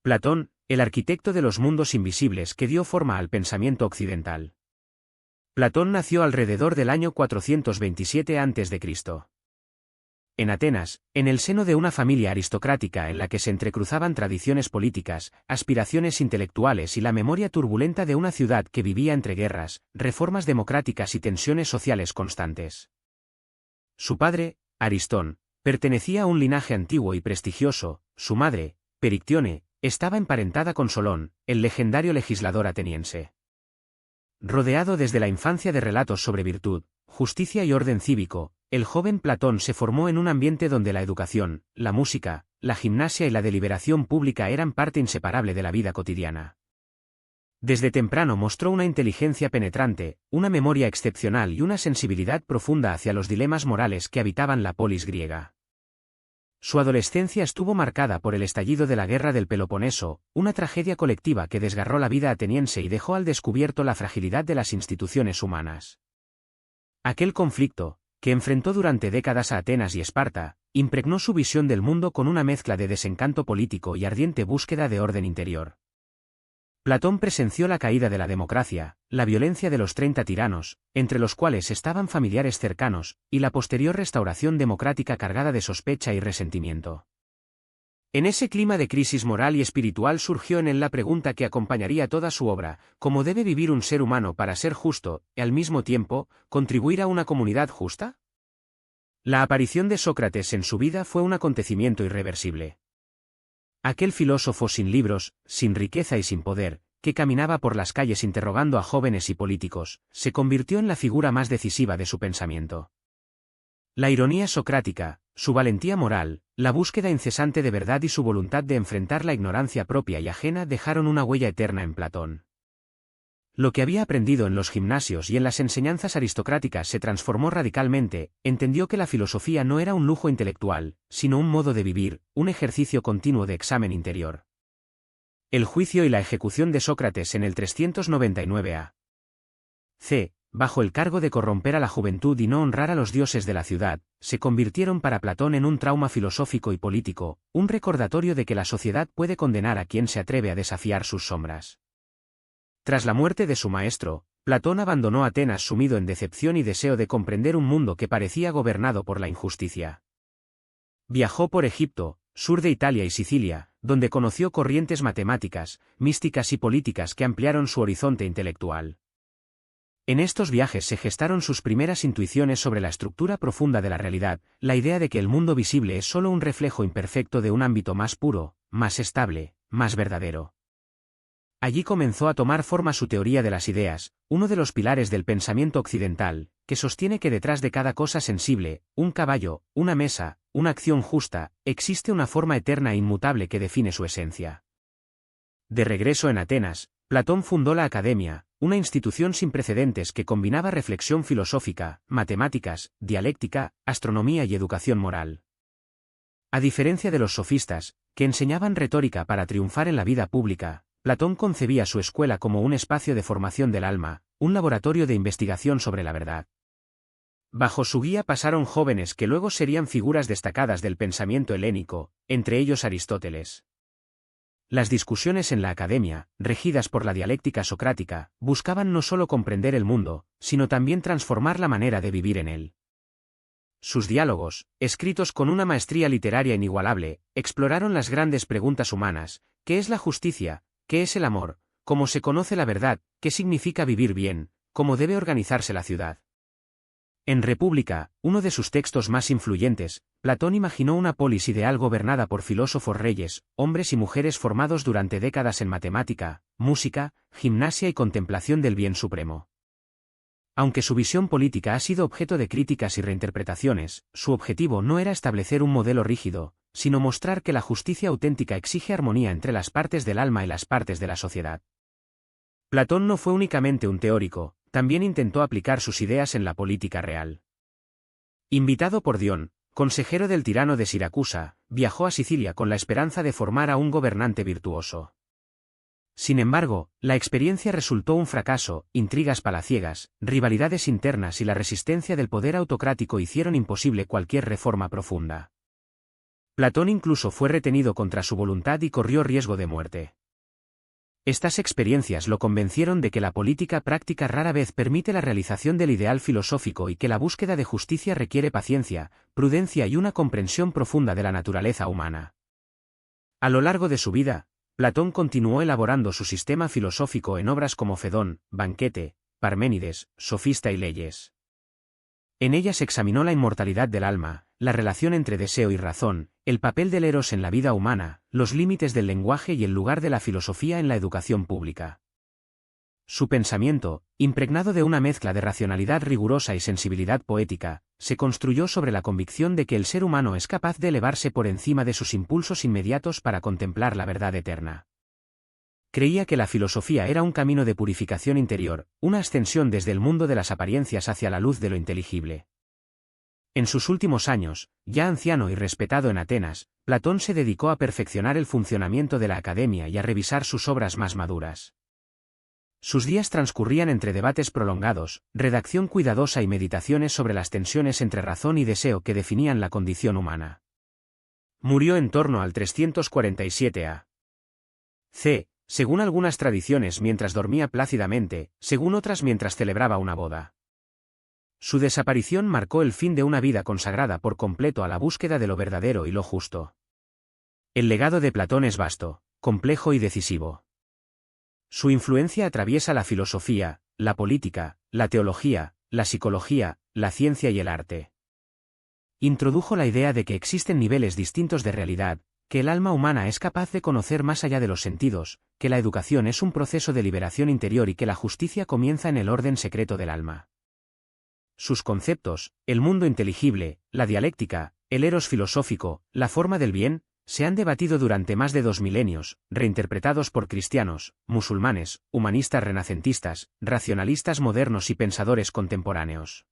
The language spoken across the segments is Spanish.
Platón, el arquitecto de los mundos invisibles que dio forma al pensamiento occidental. Platón nació alrededor del año 427 a.C. En Atenas, en el seno de una familia aristocrática en la que se entrecruzaban tradiciones políticas, aspiraciones intelectuales y la memoria turbulenta de una ciudad que vivía entre guerras, reformas democráticas y tensiones sociales constantes. Su padre, Aristón, pertenecía a un linaje antiguo y prestigioso. Su madre, Perictione, estaba emparentada con Solón, el legendario legislador ateniense. Rodeado desde la infancia de relatos sobre virtud, justicia y orden cívico, el joven Platón se formó en un ambiente donde la educación, la música, la gimnasia y la deliberación pública eran parte inseparable de la vida cotidiana. Desde temprano mostró una inteligencia penetrante, una memoria excepcional y una sensibilidad profunda hacia los dilemas morales que habitaban la polis griega. Su adolescencia estuvo marcada por el estallido de la Guerra del Peloponeso, una tragedia colectiva que desgarró la vida ateniense y dejó al descubierto la fragilidad de las instituciones humanas. Aquel conflicto, que enfrentó durante décadas a Atenas y Esparta, impregnó su visión del mundo con una mezcla de desencanto político y ardiente búsqueda de orden interior. Platón presenció la caída de la democracia, la violencia de los 30 tiranos, entre los cuales estaban familiares cercanos, y la posterior restauración democrática cargada de sospecha y resentimiento. En ese clima de crisis moral y espiritual surgió en él la pregunta que acompañaría toda su obra: ¿cómo debe vivir un ser humano para ser justo, y al mismo tiempo, contribuir a una comunidad justa? La aparición de Sócrates en su vida fue un acontecimiento irreversible. Aquel filósofo sin libros, sin riqueza y sin poder, que caminaba por las calles interrogando a jóvenes y políticos, se convirtió en la figura más decisiva de su pensamiento. La ironía socrática, su valentía moral, la búsqueda incesante de verdad y su voluntad de enfrentar la ignorancia propia y ajena dejaron una huella eterna en Platón. Lo que había aprendido en los gimnasios y en las enseñanzas aristocráticas se transformó radicalmente. Entendió que la filosofía no era un lujo intelectual, sino un modo de vivir, un ejercicio continuo de examen interior. El juicio y la ejecución de Sócrates en el 399 a.C., bajo el cargo de corromper a la juventud y no honrar a los dioses de la ciudad, se convirtieron para Platón en un trauma filosófico y político, un recordatorio de que la sociedad puede condenar a quien se atreve a desafiar sus sombras. Tras la muerte de su maestro, Platón abandonó Atenas sumido en decepción y deseo de comprender un mundo que parecía gobernado por la injusticia. Viajó por Egipto, sur de Italia y Sicilia, donde conoció corrientes matemáticas, místicas y políticas que ampliaron su horizonte intelectual. En estos viajes se gestaron sus primeras intuiciones sobre la estructura profunda de la realidad, la idea de que el mundo visible es solo un reflejo imperfecto de un ámbito más puro, más estable, más verdadero. Allí comenzó a tomar forma su teoría de las ideas, uno de los pilares del pensamiento occidental, que sostiene que detrás de cada cosa sensible, un caballo, una mesa, una acción justa, existe una forma eterna e inmutable que define su esencia. De regreso en Atenas, Platón fundó la Academia, una institución sin precedentes que combinaba reflexión filosófica, matemáticas, dialéctica, astronomía y educación moral. A diferencia de los sofistas, que enseñaban retórica para triunfar en la vida pública, Platón concebía su escuela como un espacio de formación del alma, un laboratorio de investigación sobre la verdad. Bajo su guía pasaron jóvenes que luego serían figuras destacadas del pensamiento helénico, entre ellos Aristóteles. Las discusiones en la Academia, regidas por la dialéctica socrática, buscaban no solo comprender el mundo, sino también transformar la manera de vivir en él. Sus diálogos, escritos con una maestría literaria inigualable, exploraron las grandes preguntas humanas: ¿qué es la justicia? ¿Qué es el amor? ¿Cómo se conoce la verdad? ¿Qué significa vivir bien? ¿Cómo debe organizarse la ciudad? En República, uno de sus textos más influyentes, Platón imaginó una polis ideal gobernada por filósofos reyes, hombres y mujeres formados durante décadas en matemática, música, gimnasia y contemplación del bien supremo. Aunque su visión política ha sido objeto de críticas y reinterpretaciones, su objetivo no era establecer un modelo rígido, sino mostrar que la justicia auténtica exige armonía entre las partes del alma y las partes de la sociedad. Platón no fue únicamente un teórico, también intentó aplicar sus ideas en la política real. Invitado por Dión, consejero del tirano de Siracusa, viajó a Sicilia con la esperanza de formar a un gobernante virtuoso. Sin embargo, la experiencia resultó un fracaso. Intrigas palaciegas, rivalidades internas y la resistencia del poder autocrático hicieron imposible cualquier reforma profunda. Platón incluso fue retenido contra su voluntad y corrió riesgo de muerte. Estas experiencias lo convencieron de que la política práctica rara vez permite la realización del ideal filosófico y que la búsqueda de justicia requiere paciencia, prudencia y una comprensión profunda de la naturaleza humana. A lo largo de su vida, Platón continuó elaborando su sistema filosófico en obras como Fedón, Banquete, Parménides, Sofista y Leyes. En ellas examinó la inmortalidad del alma, la relación entre deseo y razón, el papel del eros en la vida humana, los límites del lenguaje y el lugar de la filosofía en la educación pública. Su pensamiento, impregnado de una mezcla de racionalidad rigurosa y sensibilidad poética, se construyó sobre la convicción de que el ser humano es capaz de elevarse por encima de sus impulsos inmediatos para contemplar la verdad eterna. Creía que la filosofía era un camino de purificación interior, una ascensión desde el mundo de las apariencias hacia la luz de lo inteligible. En sus últimos años, ya anciano y respetado en Atenas, Platón se dedicó a perfeccionar el funcionamiento de la academia y a revisar sus obras más maduras. Sus días transcurrían entre debates prolongados, redacción cuidadosa y meditaciones sobre las tensiones entre razón y deseo que definían la condición humana. Murió en torno al 347 a.C., según algunas tradiciones mientras dormía plácidamente, según otras mientras celebraba una boda. Su desaparición marcó el fin de una vida consagrada por completo a la búsqueda de lo verdadero y lo justo. El legado de Platón es vasto, complejo y decisivo. Su influencia atraviesa la filosofía, la política, la teología, la psicología, la ciencia y el arte. Introdujo la idea de que existen niveles distintos de realidad, que el alma humana es capaz de conocer más allá de los sentidos, que la educación es un proceso de liberación interior y que la justicia comienza en el orden secreto del alma. Sus conceptos, el mundo inteligible, la dialéctica, el eros filosófico, la forma del bien, se han debatido durante más de 2 milenios, reinterpretados por cristianos, musulmanes, humanistas renacentistas, racionalistas modernos y pensadores contemporáneos.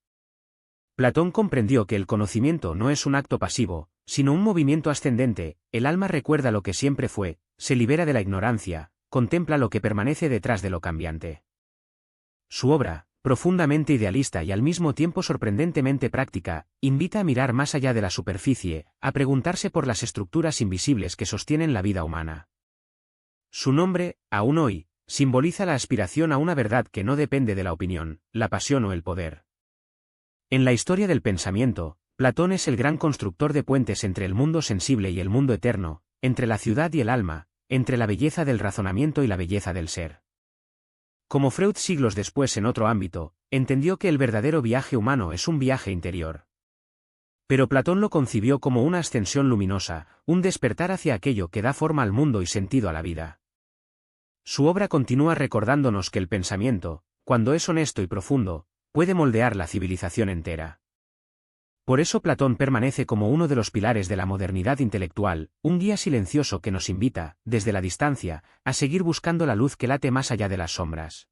Platón comprendió que el conocimiento no es un acto pasivo, sino un movimiento ascendente. El alma recuerda lo que siempre fue, se libera de la ignorancia, contempla lo que permanece detrás de lo cambiante. Su obra, profundamente idealista y al mismo tiempo sorprendentemente práctica, invita a mirar más allá de la superficie, a preguntarse por las estructuras invisibles que sostienen la vida humana. Su nombre, aún hoy, simboliza la aspiración a una verdad que no depende de la opinión, la pasión o el poder. En la historia del pensamiento, Platón es el gran constructor de puentes entre el mundo sensible y el mundo eterno, entre la ciudad y el alma, entre la belleza del razonamiento y la belleza del ser. Como Freud siglos después en otro ámbito, entendió que el verdadero viaje humano es un viaje interior. Pero Platón lo concibió como una ascensión luminosa, un despertar hacia aquello que da forma al mundo y sentido a la vida. Su obra continúa recordándonos que el pensamiento, cuando es honesto y profundo, puede moldear la civilización entera. Por eso Platón permanece como uno de los pilares de la modernidad intelectual, un guía silencioso que nos invita, desde la distancia, a seguir buscando la luz que late más allá de las sombras.